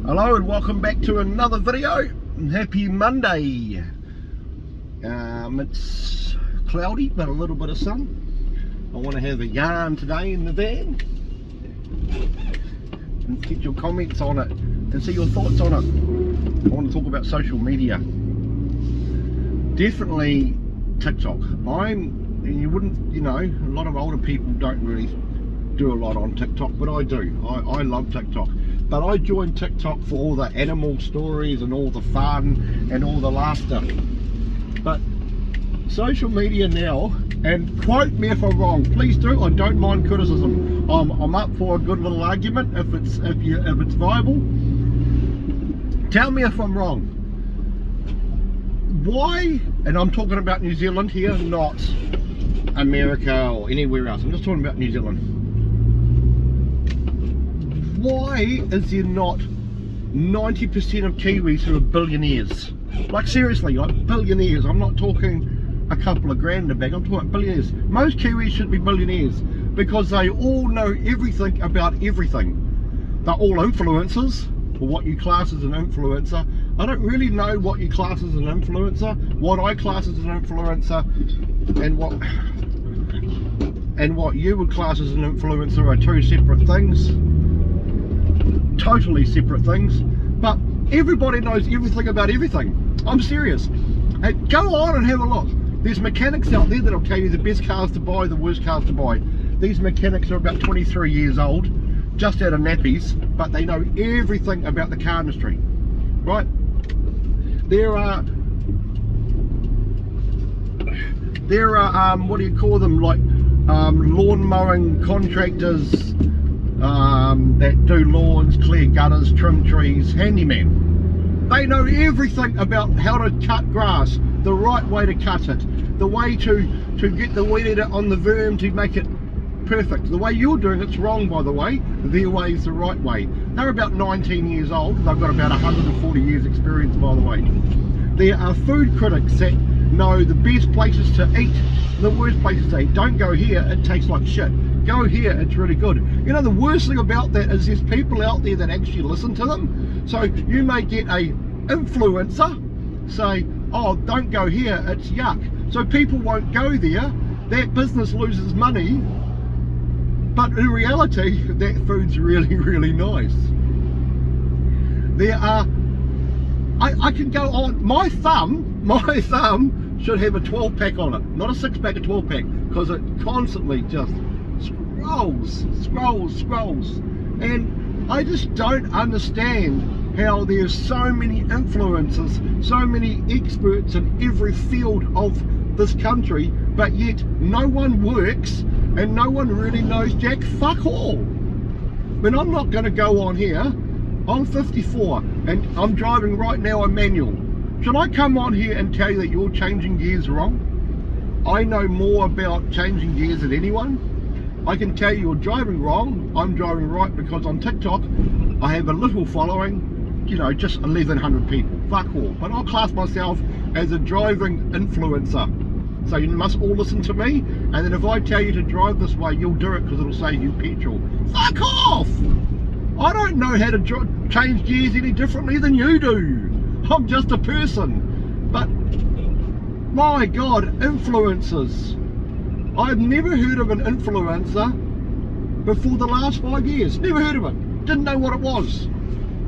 Hello and welcome back to another video. Happy Monday. It's cloudy but a little bit of sun. I want to have a yarn today in the van and get your comments on it and see your thoughts on it. I want to talk about social media. Definitely TikTok. You wouldn't, a lot of older people don't really do a lot on TikTok, but I do. I love TikTok. But I joined TikTok for all the animal stories and all the fun and all the laughter. But social media now, and quote me if I'm wrong, please do. I don't mind criticism. I'm up for a good little argument if it's viable. Tell me if I'm wrong. Why? And I'm talking about New Zealand here, not America or anywhere else. I'm just talking about New Zealand. Why is there not 90% of Kiwis who are billionaires? Like seriously, like billionaires. I'm not talking a couple of grand in a bag, I'm talking about billionaires. Most Kiwis should be billionaires because they all know everything about everything. They're all influencers, or what you class as an influencer. I don't really know what you class as an influencer, what I class as an influencer, and what you would class as an influencer are two separate things. Totally separate things, but everybody knows everything about everything. I'm serious. Hey, go on and have a look. There's mechanics out there that'll tell you the best cars to buy, the worst cars to buy. These mechanics are about 23 years old, just out of nappies, but they know everything about the car industry, right? There are what do you call them, like lawn mowing contractors that do lawns, clear gutters, trim trees, handyman. They know everything about how to cut grass, the right way to cut it, the way to get the weed eater on the verm to make it perfect. The way you're doing it's wrong, by the way. Their way is the right way. They're about 19 years old. They've got about 140 years experience, by the way. There are food critics that know the best places to eat, the worst places to eat. Don't go here, it tastes like shit. Go here, it's really good. You know, the worst thing about that is there's people out there that actually listen to them. So you may get a influencer say, oh, don't go here, it's yuck. So people won't go there, that business loses money, but in reality, that food's really, really nice. There are, I can go on, my thumb should have a 12 pack on it, not a 6 pack, a 12 pack, because it constantly just scrolls, and I just don't understand how there's so many influencers, so many experts in every field of this country, but yet no one works and no one really knows jack fuck all. I mean, I'm not going to go on here. I'm 54 and I'm driving right now a manual. Should I come on here and tell you that you're changing gears wrong? I know more about changing gears than anyone. I can tell you you're driving wrong. I'm driving right because on TikTok I have a little following, just 1,100 people. Fuck all. But I'll class myself as a driving influencer. So you must all listen to me, and then if I tell you to drive this way, you'll do it because it'll save you petrol. Fuck off! I don't know how to change gears any differently than you do. I'm just a person. But my God, influencers. I've never heard of an influencer before the last 5 years. Never heard of it. Didn't know what it was.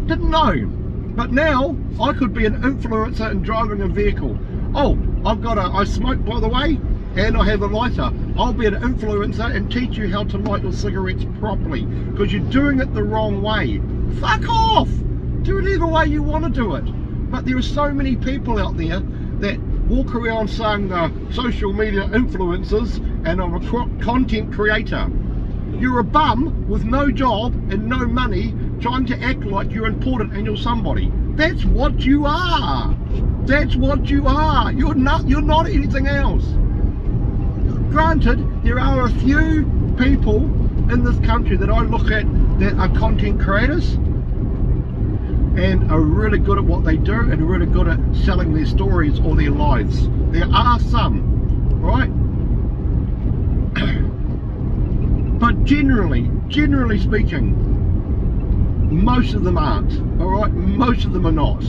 Didn't know. But now I could be an influencer in driving a vehicle. Oh, I smoke, by the way, and I have a lighter. I'll be an influencer and teach you how to light your cigarettes properly, because you're doing it the wrong way. Fuck off! Do it either way you want to do it. But there are so many people out there that walk around saying they're social media influencers and I'm a content creator. You're a bum with no job and no money trying to act like you're important and you're somebody. That's what you are. That's what you are. You're not anything else. Granted, there are a few people in this country that I look at that are content creators and are really good at what they do and are really good at selling their stories or their lives. There are some, right? But generally speaking, most of them aren't. All right, most of them are not.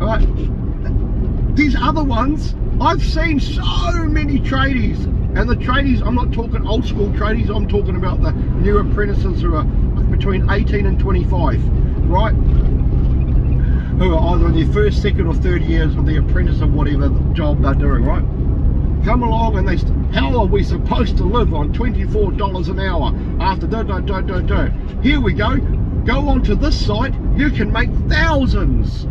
All right, these other ones, I've seen so many tradies, and the tradies, I'm not talking old school tradies, I'm talking about the new apprentices who are between 18 and 25, right? Who are either in their first, second or third years of the apprentice of whatever job they're doing, right? Come along and they, how are we supposed to live on $24 an hour after Here we go onto this site, you can make thousands.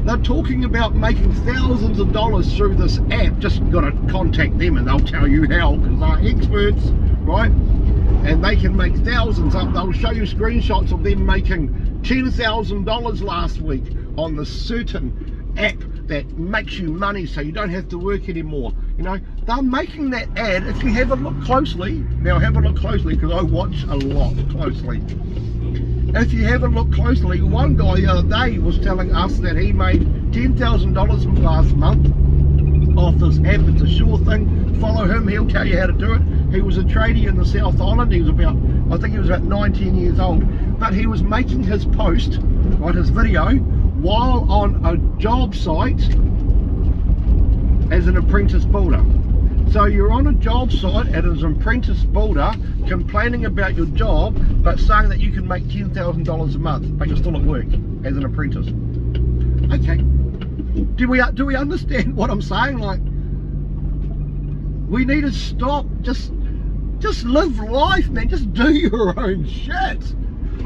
They're talking about making thousands of dollars through this app. Just got to contact them and they'll tell you how, because they're experts, right? And they can make thousands up. They'll show you screenshots of them making $10,000 last week on the certain app that makes you money so you don't have to work anymore. You know, they're making that ad. If you have a look closely, now have a look closely, because I watch a lot closely. If you have a look closely, one guy the other day was telling us that he made $10,000 last month off this app. It's a sure thing. Follow him, he'll tell you how to do it. He was a tradie in the South Island. He was about, I think he was about 19 years old, but he was making his post, right, his video, while on a job site as an apprentice builder. So you're on a job site as an apprentice builder, complaining about your job, but saying that you can make $10,000 a month, but you're still at work as an apprentice. Okay. Do we understand what I'm saying? Like, we need to stop. Just live life, man. Just do your own shit.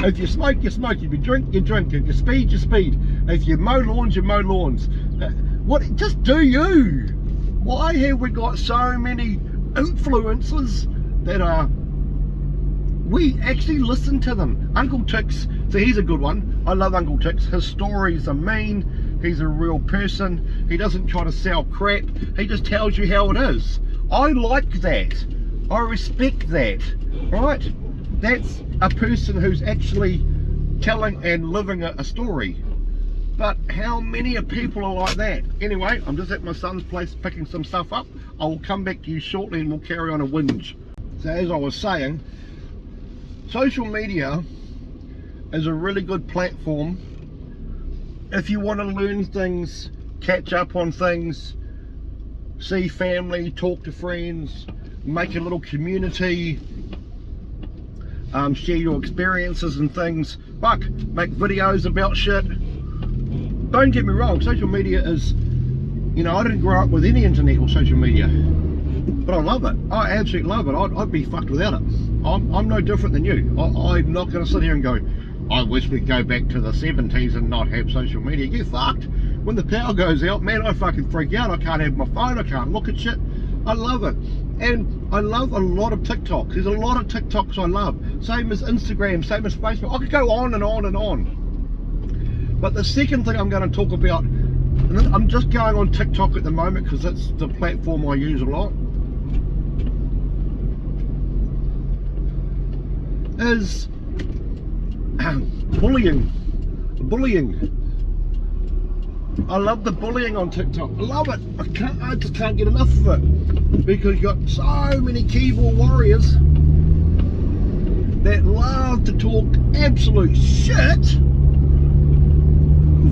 If you smoke, you smoke. If you drink, you drink. If you speed, you speed. If you mow lawns, you mow lawns. Just do you. Why have we got so many influencers that are, we actually listen to them? Uncle Tix, so he's a good one. I love Uncle Tix. His stories are mean. He's a real person. He doesn't try to sell crap. He just tells you how it is. I like that. I respect that, right? That's a person who's actually telling and living a story. But how many people are like that? Anyway, I'm just at my son's place picking some stuff up. I will come back to you shortly and we'll carry on a whinge. So as I was saying, social media is a really good platform if you want to learn things, catch up on things, see family, talk to friends, make a little community, share your experiences and things. Fuck, make videos about shit. Don't get me wrong, social media is, you know, I didn't grow up with any internet or social media, but I love it. I absolutely love it. I'd be fucked without it. I'm no different than you. I'm not going to sit here and go, I wish we'd go back to the 70s and not have social media. Get fucked. When the power goes out, man, I fucking freak out. I can't have my phone, I can't look at shit. I love it. And I love a lot of TikToks. There's a lot of TikToks I love. Same as Instagram, same as Facebook. I could go on and on and on. But the second thing I'm going to talk about, and I'm just going on TikTok at the moment because that's the platform I use a lot, is bullying. I love the bullying on TikTok. I love it. I just can't get enough of it, because you got so many keyboard warriors that love to talk absolute shit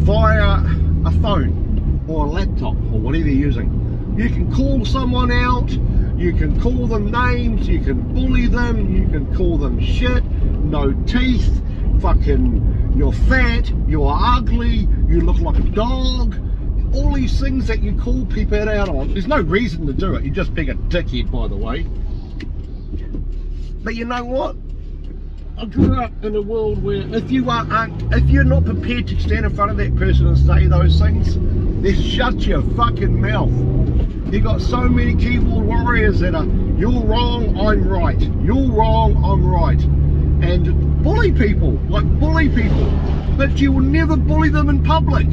via a phone or a laptop or whatever you're using. You can call someone out, you can call them names, you can bully them, you can call them shit, no teeth, fucking you're fat, you're ugly, you look like a dog. All these things that you call people out on. There's no reason to do it, you're just being a dickhead, by the way. But you know what? I grew up in a world where if you're not prepared to stand in front of that person and say those things, then shut your fucking mouth. You got so many keyboard warriors that are, you're wrong, I'm right. You're wrong, I'm right. And bully people, but you will never bully them in public.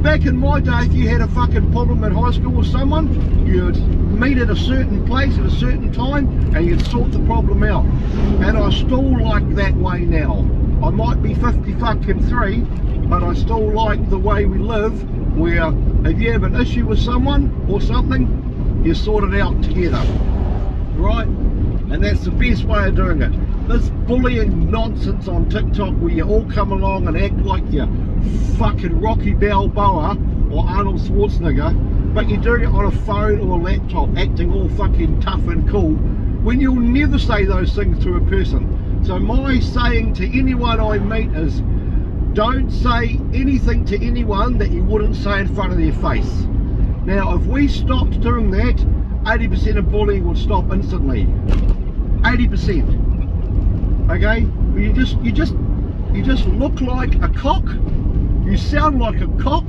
Back in my day, if you had a fucking problem at high school with someone, you'd meet at a certain place at a certain time and you'd sort the problem out. And I still like that way now. I might be 50 fucking 3, but I still like the way we live, where if you have an issue with someone or something, you sort it out together, right? And that's the best way of doing it. this bullying nonsense on TikTok where you all come along and act like you're fucking Rocky Balboa or Arnold Schwarzenegger, but you're doing it on a phone or a laptop, acting all fucking tough and cool, when you'll never say those things to a person. So my saying to anyone I meet is, don't say anything to anyone that you wouldn't say in front of their face. Now, if we stopped doing that, 80% of bullying would stop instantly. 80%. Okay? You just look like a cock, you sound like a cock,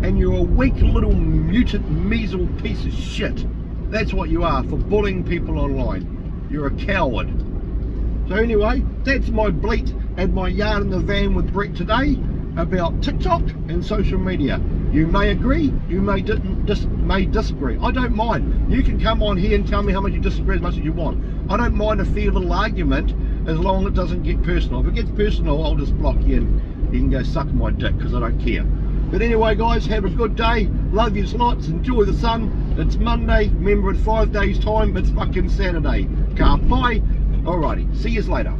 and you're a weak little mutant measle piece of shit. That's what you are for bullying people online. You're a coward. So anyway, that's my bleat and my yarn in the van with Brett today about TikTok and social media. You may agree, you may disagree. I don't mind. You can come on here and tell me how much you disagree as much as you want. I don't mind a fair little argument as long as it doesn't get personal. If it gets personal, I'll just block you and you can go suck my dick because I don't care. But anyway guys, have a good day. Love yous lots. Enjoy the sun. It's Monday. Remember, in 5 days time, it's fucking Saturday. Ka pai. Alrighty, see yous later.